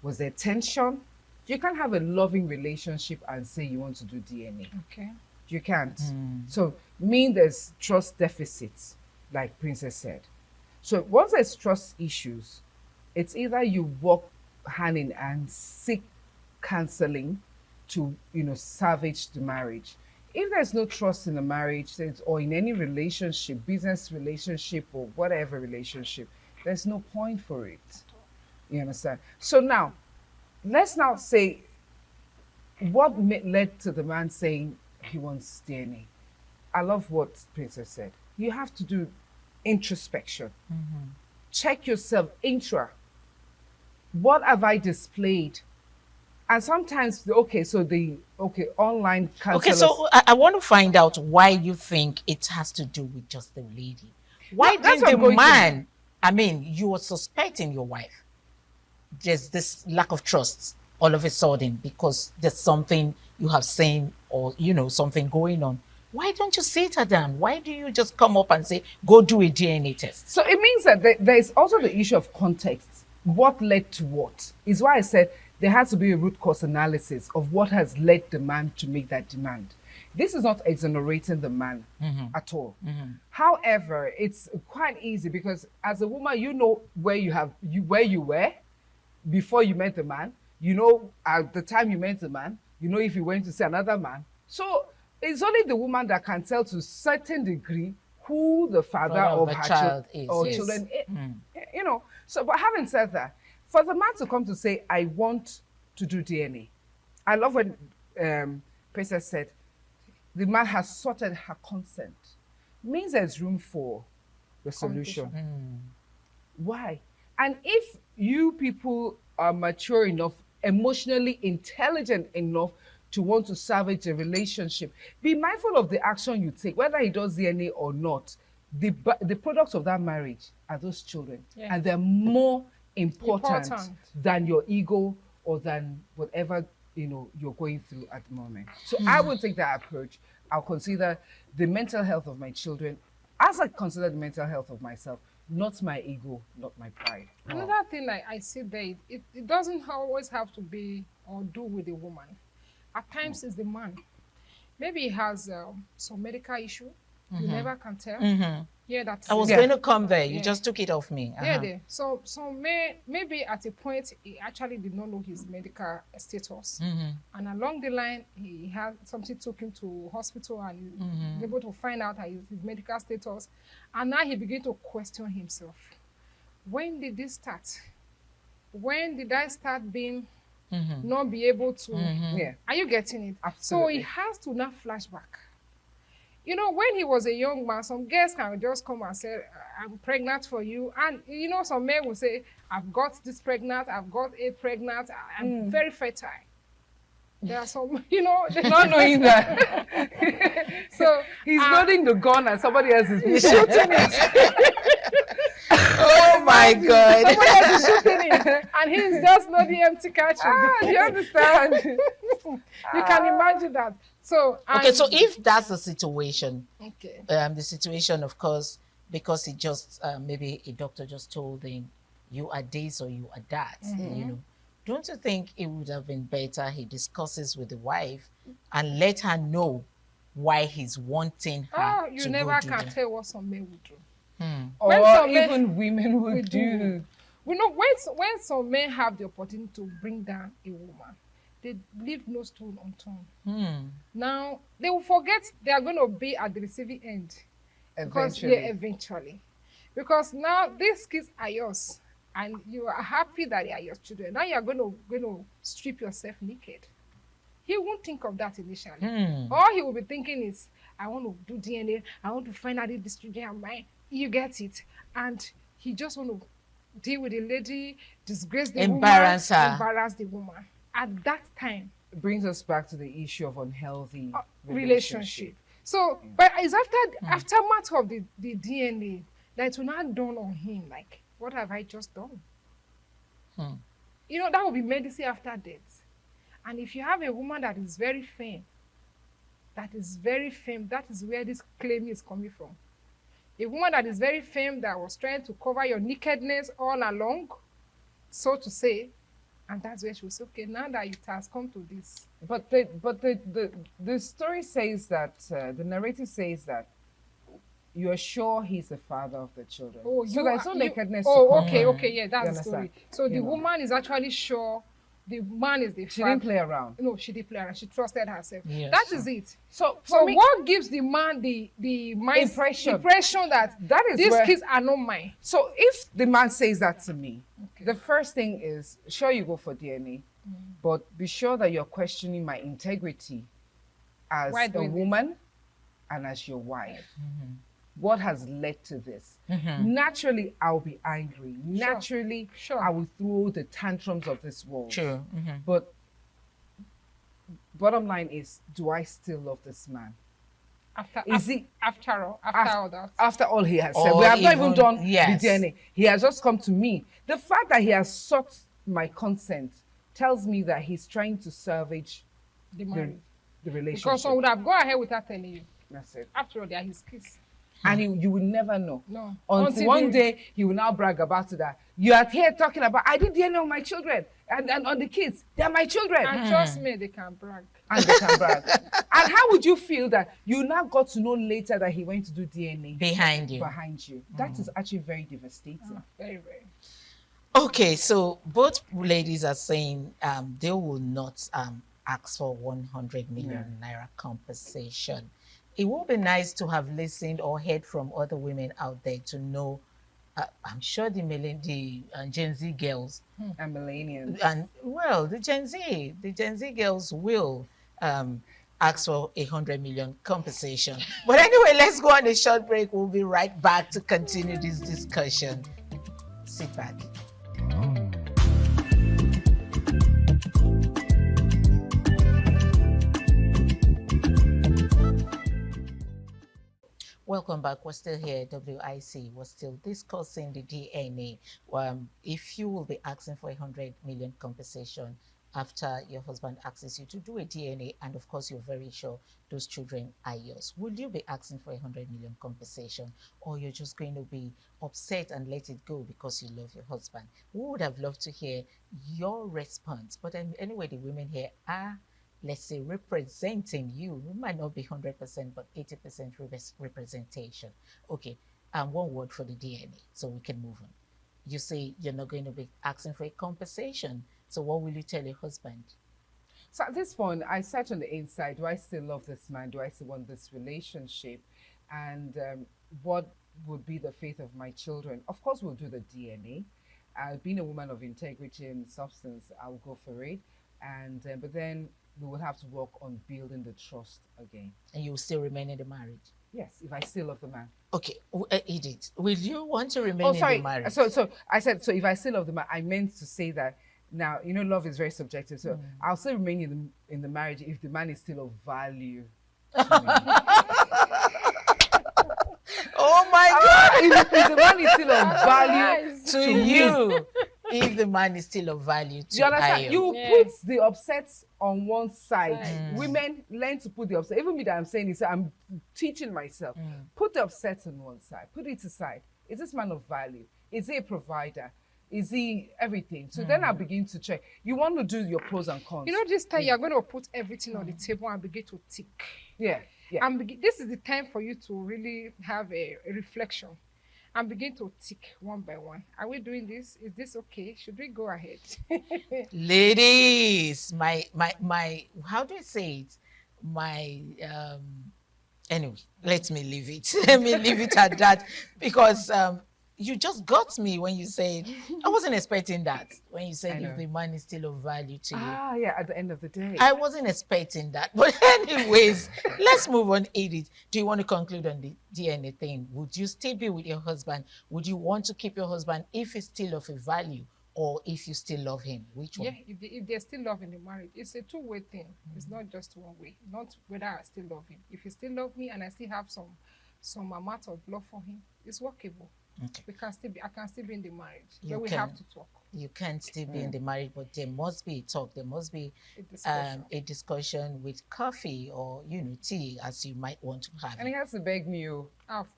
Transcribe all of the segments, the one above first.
Was there tension? You can't have a loving relationship and say you want to do DNA. Okay. You can't. So, mean there's trust deficits, like Princess said. So, once there's trust issues, it's either you walk hand in hand, seek counseling to, salvage the marriage. If there's no trust in the marriage or in any relationship, business relationship or whatever relationship, there's no point for it. You understand? So now, let's now say what led to the man saying he wants DNA. I love what Princess said. You have to do introspection. Check yourself what have I displayed? And sometimes, online Okay, counselors. so I want to find out why you think it has to do with just the lady. Why That's didn't what I'm the going to- man, I mean, you were suspecting your wife. There's this lack of trust all of a sudden because there's something you have seen or, something going on. Why don't you sit her down? Why do you just come up and say, go do a DNA test? So it means that there's also the issue of context. What led to what? Is why I said there has to be a root cause analysis of what has led the man to make that demand. This is not exonerating the man at all. However, it's quite easy because as a woman, you know where you were before you met the man. You know at the time you met the man. You know if you went to see another man. So it's only the woman that can tell to a certain degree who the father of a her child is. or Yes. children. So but having said that, for the man to come to say, I want to do DNA, I love when Princess said, the man has sorted her consent. Means there's room for the solution. Why? And if you people are mature enough, emotionally intelligent enough to want to salvage a relationship, be mindful of the action you take, whether he does DNA or not. The products of that marriage are those children, Yes. and they're more important Important. than your ego or than whatever you're going through at the moment. So I would take that approach. I'll consider the mental health of my children as I consider the mental health of myself, not my ego, not my pride. Another thing I see there, it doesn't always have to be or do with the woman. At times it's the man. Maybe he has some medical issue. You never can tell. Yeah, that's I was Yeah. going to come there. You Yeah. just took it off me. Yeah, there. So maybe at a point he actually did not know his medical status, and along the line he had something took him to hospital and he was able to find out his medical status, and now he began to question himself. When did this start? When did I start being not be able to? Yeah. Are you getting it? So Absolutely. he has to now flashback. When he was a young man, some girls can just come and say, I'm pregnant for you. And, some men will say, I've got this pregnant, I've got a pregnant, I'm very fertile. There are some, they Not knowing that So he's loading the gun and somebody else is shooting Oh my God. somebody else is shooting it, and he's just loading empty catching. you understand? You can imagine that. So, Okay, so if that's the situation, okay. the situation, of course, because he just maybe a doctor just told him you are this or you are that, don't you think it would have been better he discusses with the wife and let her know why he's wanting her You to never go do can that? tell what some men would do. Or When some men- even women would we do. We know when some men have the opportunity to bring down a woman, they leave no stone unturned. Now they will forget they are going to be at the receiving end. Eventually. Because now these kids are yours, and you are happy that they are your children. Now you are going to strip yourself naked. He won't think of that initially. All he will be thinking is, I want to do DNA. I want to find out if this children are mine. You get it, and he just want to deal with the lady, disgrace the Embarrass woman, her. embarrass the woman. At that time, Brings us back to the issue of unhealthy relationship. So, but it's aftermath of the DNA that it will not dawn on him, like, what have I just done? That will be medicine after death. And if you have a woman that is very firm, that is where this claim is coming from. A woman that is very firm, that was trying to cover your nakedness all along, so to say, And that's where she was okay. Now that it has come to this, But the story says that the narrative says that you are sure he's the father of the children. oh, So you there's are- no nakedness. Oh, to okay, cover. okay, yeah, that's You the story. understand? So the You know. woman is actually sure the man is the She father. didn't play around. No, she didn't play around. She trusted herself. Yes. That is it. So So for me, what gives the man the mind Impression. impression that That is these where- kids are not mine? so if the man says that to me, Okay. the first thing is, sure, you go for DNA, but be sure that you're questioning my integrity as Why a doing this? woman and as your wife. What has led to this? Mm-hmm. Naturally, I'll be angry. Naturally, Sure. I will throw the tantrums of this world. True. But bottom line is, do I still love this man? Is he After all that? after all he has said? Or We have not even even- done yes. the DNA. He has just come to me. The fact that he has sought my consent tells me that he's trying to salvage The the, marriage. the Because relationship. some would have gone ahead without telling you. That's it. After all, they are his kids. And you will never know. No. Until one day he will now brag about it that you are here talking about, I did DNA on my children and on the kids. They are my children. And trust me, they can brag. And they can brag. And how would you feel that you now got to know later that he went to do DNA Behind you. behind you? That is actually very devastating. Very, very. Okay, so both ladies are saying they will not ask for 100 million naira compensation. It would be nice to have listened or heard from other women out there to know. I'm sure the Gen Z girls And millennials. and well, the Gen Z girls will ask for 100 million compensation. But anyway, let's go on a short break. We'll be right back to continue this discussion. Sit back. Welcome back. We're still here, WIC. We're still discussing the DNA. If you will be asking for 100 million compensation after your husband asks you to do a DNA, and of course you're very sure those children are yours, would you be asking for 100 million compensation, or you're just going to be upset and let it go because you love your husband? We would have loved to hear your response. But anyway, the women here are, let's say, representing you. It might not be 100%, but 80% representation. Okay, one word for the DNA, so we can move on. You say you're not going to be asking for a compensation. So what will you tell your husband? So at this point, I sat on the inside. Do I still love this man? Do I still want this relationship? And what would be the fate of my children? Of course, we'll do the DNA. Being a woman of integrity and substance, I'll go for it. And but then we will have to work on building the trust again. And you will still remain in the marriage? Yes, if I still love the man. Okay, Edith, will you want to remain Oh, sorry. in the marriage? So I said, so if I still love the man, I meant to say that now, you know, love is very subjective. So I'll still remain in the marriage if the man is still of value to me. Oh my God! If the man is still of value Nice. To you, if the man is still of value to do you understand? Ayo. You Yeah. put the upsets on one side. Side. Women learn to put the upset. Even me that I'm saying this, I'm teaching myself. Put the upsets on one side. Put it aside. Is this man of value? Is he a provider? Is he everything? So then I begin to check. You want to do your pros and cons. You know, this time you're going to put everything on the table and begin to tick. Yeah. Yeah. And this is the time for you to really have a reflection and begin to tick one by one. Are we doing this? Is this okay? Should we go ahead? Ladies, my, how do I say it? Anyway, let me leave it. Let me leave it at that, because you just got me when you said, I wasn't expecting that. When you said if the man is still of value to you. Yeah, at the end of the day. I wasn't expecting that. But anyways, let's move on, Edith. Do you want to conclude on the DNA thing? Would you still be with your husband? Would you want to keep your husband if he's still of a value, or if you still love him? Which one? Yeah, if there's still love in the marriage, it's a two-way thing. It's not just one way. Not whether I still love him. If he still love me and I still have some amount of love for him, it's workable. Okay. I can still be in the marriage. You But we can. have to talk. You can't still be in the marriage, but there must be a talk. There must be a discussion with coffee or, tea, as you might want to have. And he has to beg me,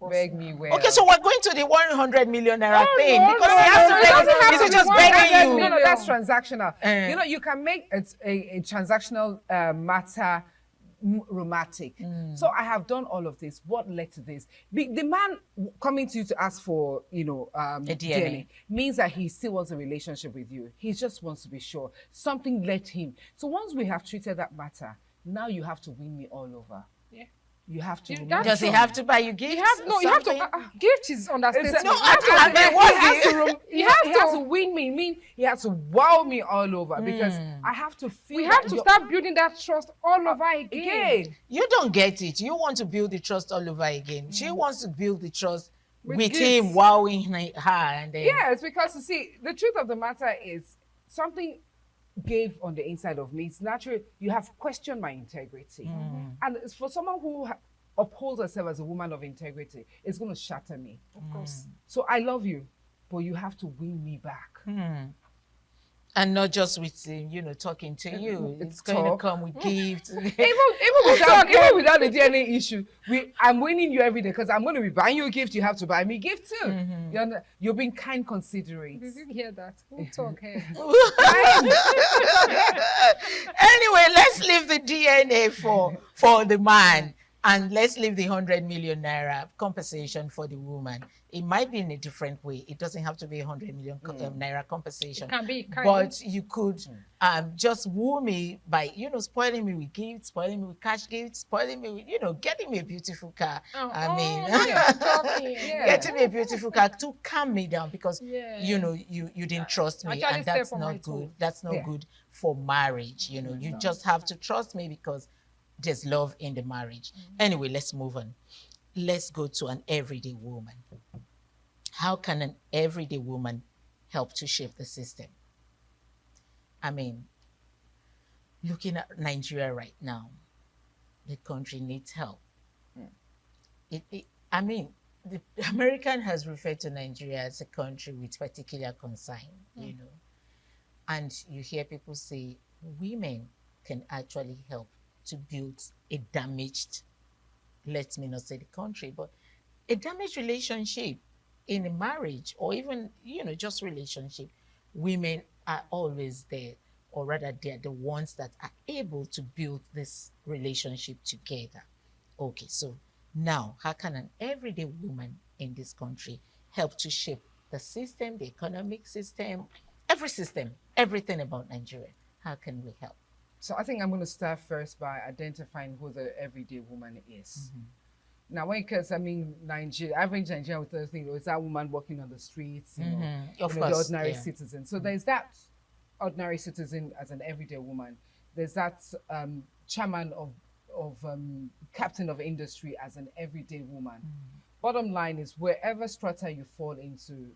beg me well. Okay, so we're going to the 100 million naira thing because he has to beg. Is it just begging you? No, that's transactional. You can make it a transactional matter romantic. So I have done all of this. What led to this? The man coming to you to ask for, a DNA means that he still wants a relationship with you. He just wants to be sure. Something led him. So once we have treated that matter, now you have to win me all over. Yeah. You have to. Does he have to buy you gifts? You have to. Gift is understatement. He has to win me. He has to wow me all over because I have to feel. We have to start building that trust all over again. You don't get it. You want to build the trust all over again. She wants to build the trust with him, wowing her, and then. Yes, because you see, the truth of the matter is something gave on the inside of me. It's natural. You have questioned my integrity. And it's for someone who upholds herself as a woman of integrity, it's going to shatter me. Of course. So I love you, but you have to win me back. And not just with, talking to you. It's going to come with gifts. even without the DNA issue, I'm winning you every day because I'm going to be buying you a gift. You have to buy me a gift too. You're being kind, considerate. Did you hear that? We'll talk here. Anyway, let's leave the DNA for the man. And let's leave the 100 million naira compensation for the woman. It might be in a different way. It doesn't have to be 100 million naira compensation. It can be kind. But you could just woo me by, spoiling me with gifts, spoiling me with cash gifts, spoiling me with, getting me a beautiful car. Getting me a beautiful car to calm me down because, you didn't trust me. And that's not good. That's not good for marriage. You just have to trust me because there's love in the marriage. Anyway, let's move on. Let's go to an everyday woman. How can an everyday woman help to shape the system? I mean, looking at Nigeria right now, the country needs help. The American has referred to Nigeria as a country with particular concern, And you hear people say women can actually help to build a damaged, let me not say the country, but a damaged relationship in a marriage or even, just relationship. Women are always there, or rather they're the ones that are able to build this relationship together. Okay, so now how can an everyday woman in this country help to shape the system, the economic system, everything about Nigeria? How can we help? So I think I'm going to start first by identifying who the everyday woman is. Now, because Nigeria, average Nigerian would think, is that woman walking on the streets, the ordinary citizen. So there's that ordinary citizen as an everyday woman. There's that chairman of captain of industry as an everyday woman. Bottom line is wherever strata you fall into,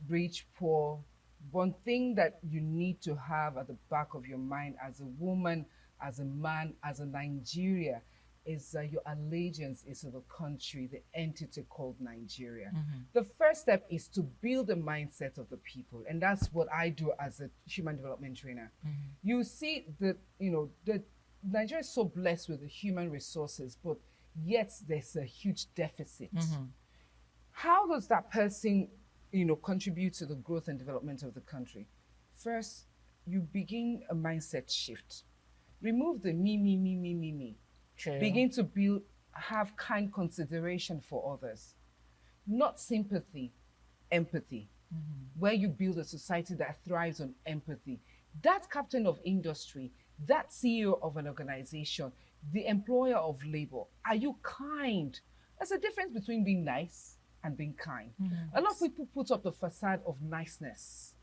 rich, poor, one thing that you need to have at the back of your mind as a woman, as a man, as a Nigeria, is that your allegiance is to the country, the entity called Nigeria. The first step is to build the mindset of the people. And that's what I do as a human development trainer. You see that, Nigeria is so blessed with the human resources, but yet there's a huge deficit. How does that person contribute to the growth and development of the country? First, you begin a mindset shift. Remove the me. True. Begin to have kind consideration for others. Not sympathy, empathy. Where you build a society that thrives on empathy. That captain of industry, that CEO of an organization, the employer of labor, are you kind? There's a difference between being nice and being kind. A lot of people put up the facade of niceness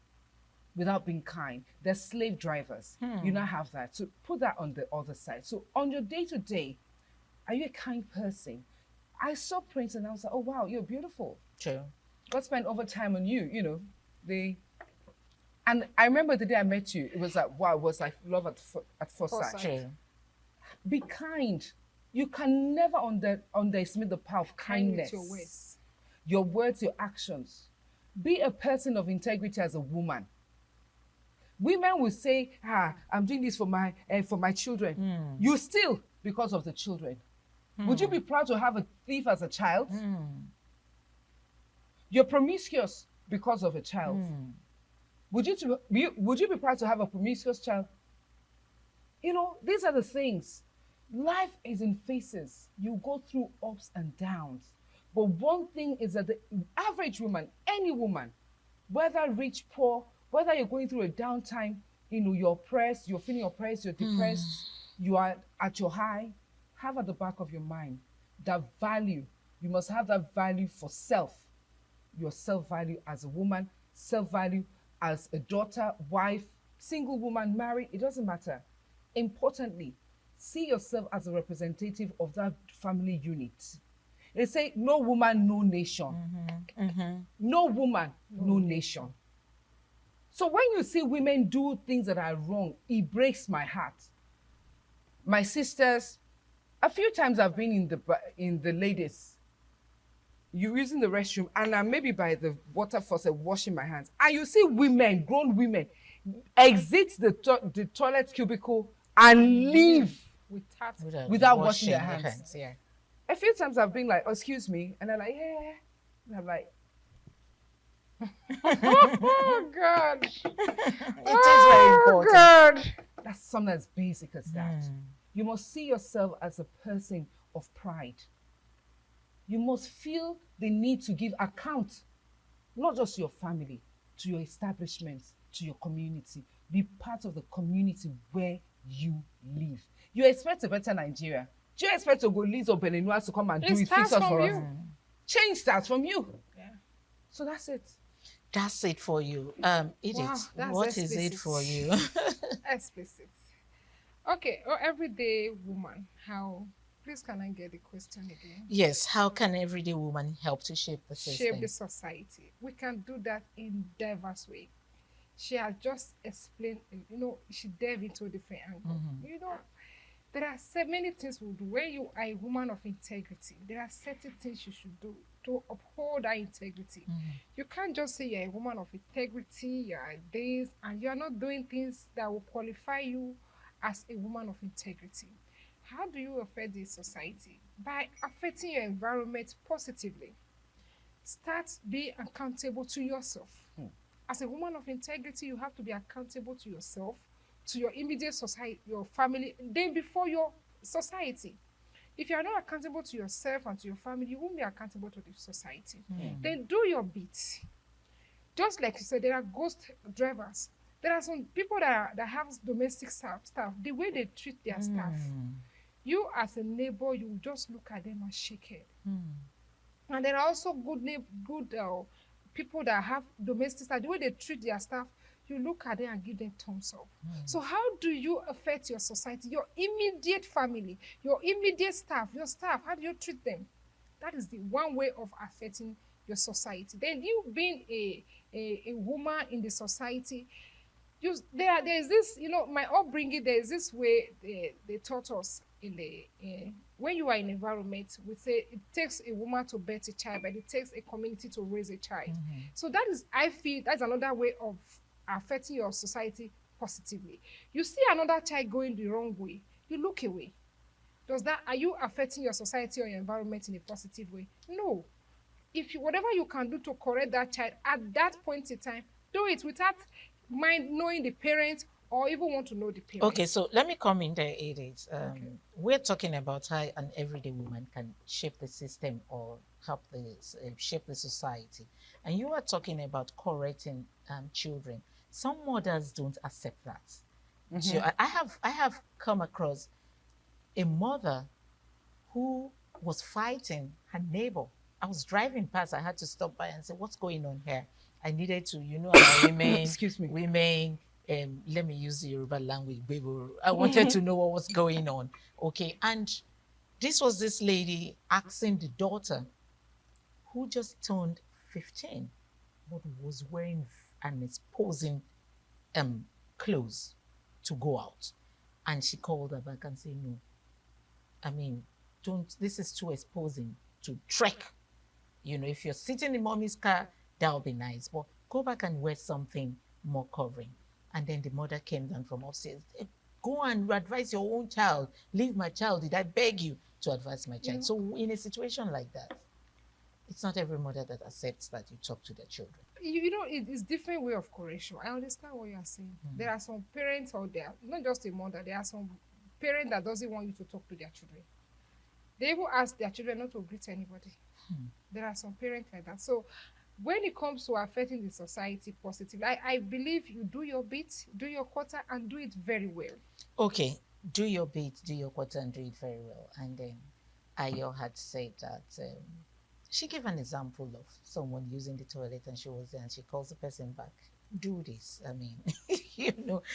without being kind. They're slave drivers. You now have that. So put that on the other side. So on your day-to-day, are you a kind person? I saw Prince and I was like, oh wow, you're beautiful. True. God spent over time on you, and I remember the day I met you, it was like, wow, it was like love at first sight. True. Be kind. You can never underestimate the power of kindness. Your words. Your words, your actions. Be a person of integrity as a woman. Women will say, I'm doing this for my children. You steal because of the children. Would you be proud to have a thief as a child? You're promiscuous because of a child. Would you be proud to have a promiscuous child? You know, these are the things. Life is in phases. You go through ups and downs. But one thing is that the average woman, any woman, whether rich, poor, whether you're going through a downtime, you know, you're oppressed, you're feeling oppressed, you're depressed, you are at your high, have at the back of your mind that value. You must have that value for self. Your self-value as a woman, self-value as a daughter, wife, single woman, married, it doesn't matter. Importantly, see yourself as a representative of that family unit. They say, no woman, no nation. No woman, no nation. So when you see women do things that are wrong, it breaks my heart. My sisters, a few times I've been in the ladies, you're using the restroom, and I'm maybe by the water faucet washing my hands, and you see women, grown women, exit the toilet cubicle and leave without washing their hands. Yeah. A few times I've been like, oh, excuse me, and they're like, yeah, and I'm like, oh God, It is very important. God. that's something as basic as that. You must see yourself as a person of pride. You must feel the need to give account, not just to your family, to your establishments, to your community. Be part of the community where you live. You expect a better Nigeria. Do you expect Ogolese or Beninois to come and do it, fix us for us? Change starts from you. Yeah. So that's it. That's it for you. Edith, Wow, what is it explicit. for you? Explicit. Okay, everyday woman, how? Please, can I get the question again? Yes, how can everyday woman help to shape the system? Shape the society. We can do that in diverse way. She has just explained, you know, she delved into a different angle. You know, there are so many things we do. When you are a woman of integrity, there are certain things you should do to uphold that integrity. You can't just say you're a woman of integrity, you're this, and you're not doing things that will qualify you as a woman of integrity. How do you affect the society? By affecting your environment positively. Start being accountable to yourself. As a woman of integrity, you have to be accountable to yourself, to your immediate society, your family, then before your society. If you are not accountable to yourself and to your family, you won't be accountable to the society. Then do your bit. Just like you said, there are ghost drivers. There are some people that have domestic staff, the way they treat their staff. You as a neighbor, you just look at them and shake head. And there are also good people that have domestic staff. The way they treat their staff, you look at them and give them thumbs up. So how do you affect your society, your immediate family, your immediate staff, your staff? How do you treat them? That is the one way of affecting your society. Then you being a woman in the society, there is this, you know, my upbringing, there is this way they taught us when you are in environment, we say it takes a woman to bear a child, but it takes a community to raise a child. So that is, I feel, that's another way of affecting your society positively. You see another child going the wrong way, you look away. Are you affecting your society or your environment in a positive way? No. Whatever you can do to correct that child at that point in time, do it without mind knowing the parent or even want to know the parent. Okay, so let me come in there, Edith. We're talking about how an everyday woman can shape the system or help shape the society. And you are talking about correcting children. Some mothers don't accept that. So I have come across a mother who was fighting her neighbor. I was driving past, I had to stop by and say, what's going on here? I needed to, you know, women, excuse me, women, let me use the Yoruba language, baby. I wanted to know what was going on. Okay, and this was this lady asking the daughter who just turned 15, but was wearing an exposing clothes to go out. And she called her back and said, no, I mean, this is too exposing to trek. You know, if you're sitting in mommy's car, that would be nice. But go back and wear something more covering. And then the mother came down from upstairs. Go and advise your own child. Leave my child. Did I beg you to advise my child? So in a situation like that, it's not every mother that accepts that you talk to their children. It's different way of correction. I understand what you are saying. There are some parents out there, not just a mother, there are some parents that doesn't want you to talk to their children. They even ask their children not to greet anybody. There are some parents like that. So when it comes to affecting the society positively, I believe you do your bit, do your quarter, and do it very well. Okay, do your bit, do your quarter, and do it very well. And then Ayo had said that she gave an example of someone using the toilet and she was there and she calls the person back. Do this. I mean,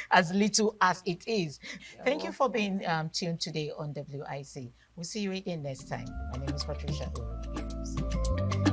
as little as it is. Thank you for being tuned today on WIC. We'll see you again next time. My name is Patricia Uru.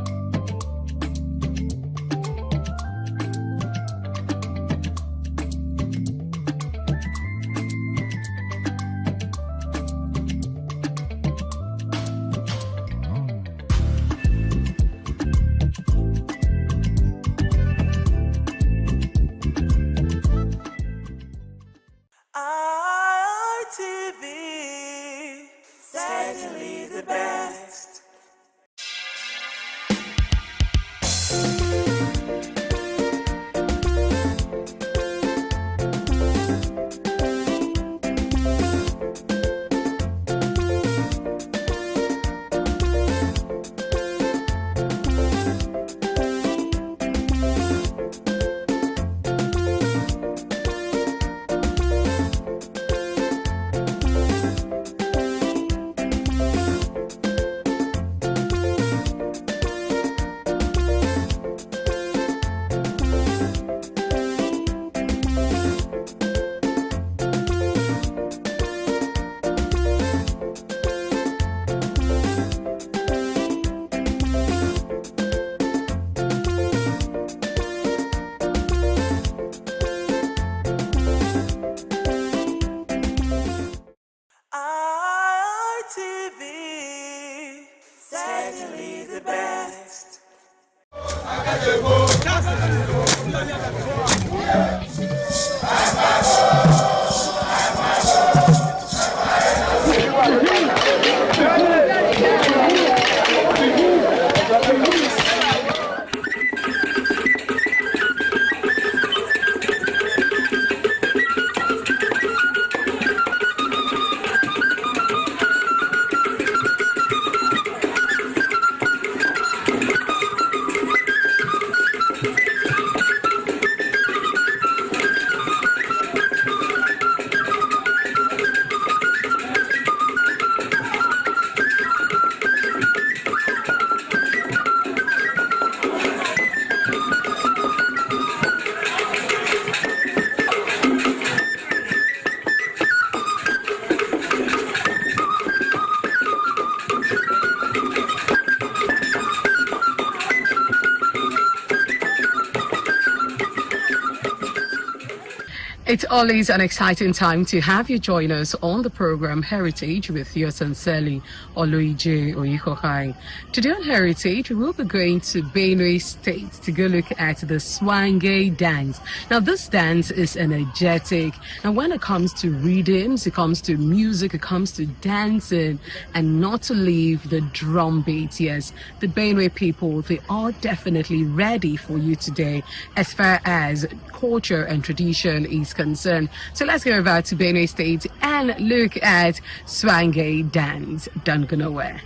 It's always an exciting time to have you join us on the program Heritage with your sincerely, Oluije Oyikokai. Today on Heritage, we will be going to Benue State to go look at the Swange dance. Now, this dance is energetic. And when it comes to rhythms, it comes to music, it comes to dancing, and not to leave the drum beat. Yes, the Benue people, they are definitely ready for you today as far as culture and tradition is concerned. So let's go over to Benue State and look at Swange dance. Don't go nowhere.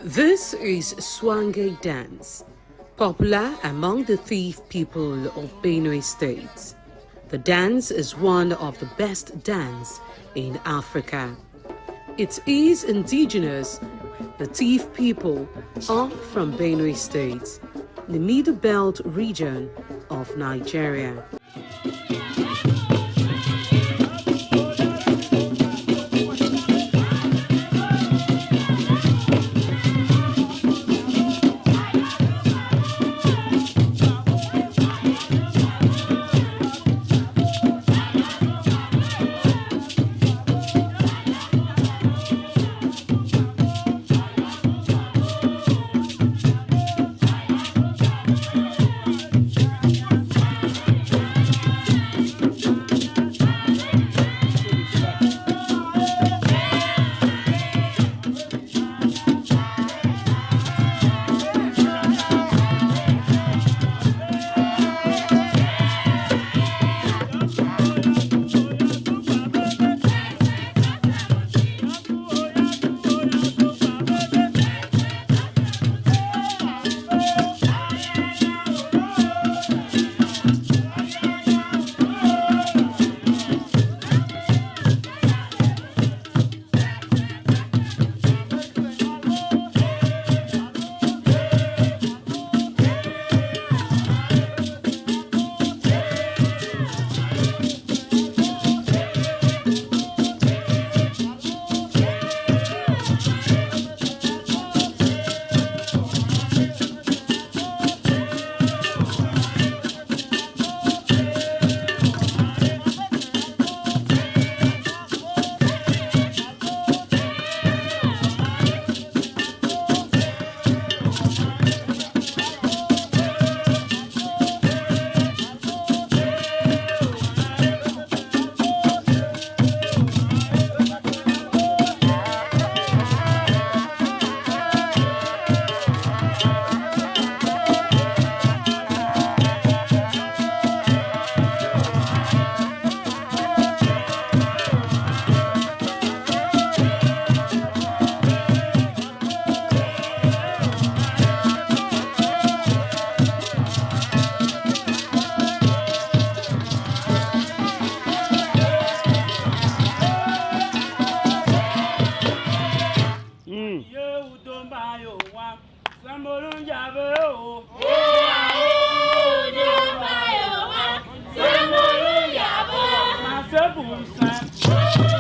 This is Swange dance, popular among the Thief people of Benue State. The dance is one of the best dance in Africa. It is indigenous. The Thief people are from Benue State, the Middle Belt region of Nigeria. Jerusalem.